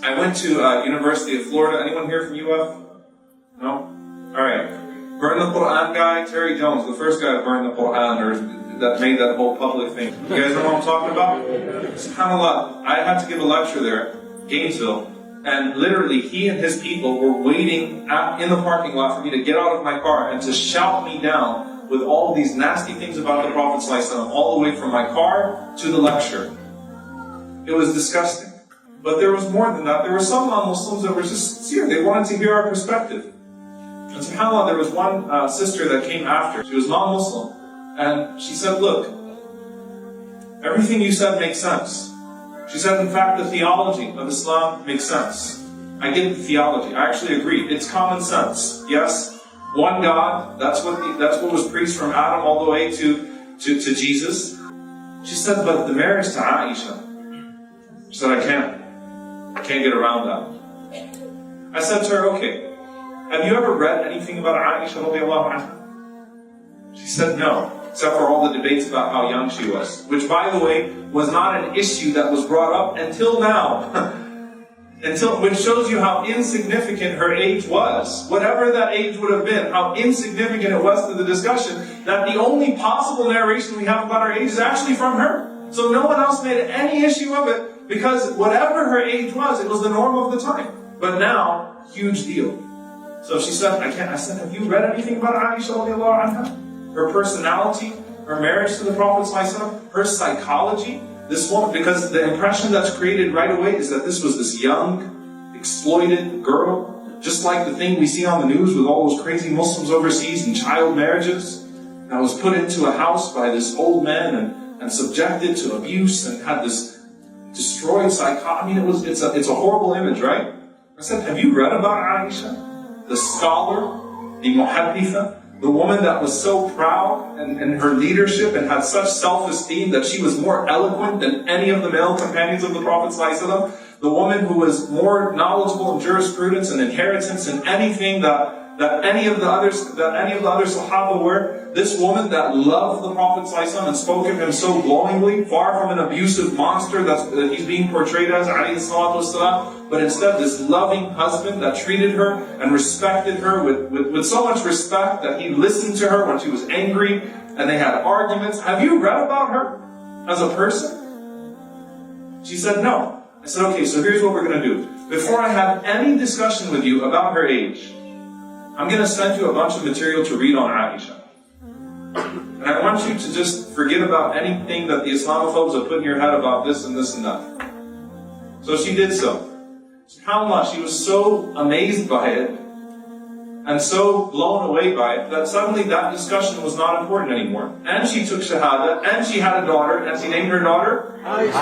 I went to University of Florida. Anyone here from UF? No? Alright. Burn the Quran guy, Terry Jones, the first guy to burn the Quran, or that made that whole public thing. You guys know what I'm talking about? SubhanAllah, I had to give a lecture there, Gainesville, and literally he and his people were waiting in the parking lot for me to get out of my car and to shout me down with all these nasty things about the Prophet ﷺ all the way from my car to the lecture. It was disgusting. But there was more than that. There were some non-Muslims that were just sincere. They wanted to hear our perspective. And subhanAllah, there was one sister that came after. She was non-Muslim. And she said, look, everything you said makes sense. She said, in fact, the theology of Islam makes sense. I get the theology. I actually agree. It's common sense. Yes, one God. That's what was preached from Adam all the way to Jesus. She said, but the marriage to Aisha. She said, I can't get around that. I said to her, okay, have you ever read anything about Aisha radiallahu anha? She said no, except for all the debates about how young she was. Which, by the way, was not an issue that was brought up until now. Which shows you how insignificant her age was. Whatever that age would have been, how insignificant it was to the discussion, that the only possible narration we have about her age is actually from her. So no one else made any issue of it, because whatever her age was, it was the norm of the time. But now, huge deal. So she said, I said, have you read anything about Aisha radiallahu anha? Her personality, her marriage to the Prophet ﷺ, her psychology. This woman, because the impression that's created right away is that this was this young, exploited girl, just like the thing we see on the news with all those crazy Muslims overseas and child marriages, that was put into a house by this old man and subjected to abuse and had this destroyed psychology. I mean, it's a horrible image, right? I said, have you read about Aisha? The scholar, the muhadditha, the woman that was so proud in her leadership and had such self-esteem that she was more eloquent than any of the male companions of the Prophet ﷺ. The woman who was more knowledgeable in jurisprudence and inheritance and anything that any of the other Sahaba were. This woman that loved the Prophet ﷺ and spoke of him so glowingly, far from an abusive monster that he's being portrayed as, alayhi salatu wasalam, but instead this loving husband that treated her and respected her with so much respect that he listened to her when she was angry and they had arguments. Have you read about her as a person? She said no. I said, okay, so here's what we're going to do. Before I have any discussion with you about her age, I'm going to send you a bunch of material to read on Aisha. And I want you to just forget about anything that the Islamophobes have put in your head about this and this and that. So she did so. SubhanAllah, she was so amazed by it and so blown away by it that suddenly that discussion was not important anymore. And she took Shahada, and she had a daughter, and she named her daughter Aisha.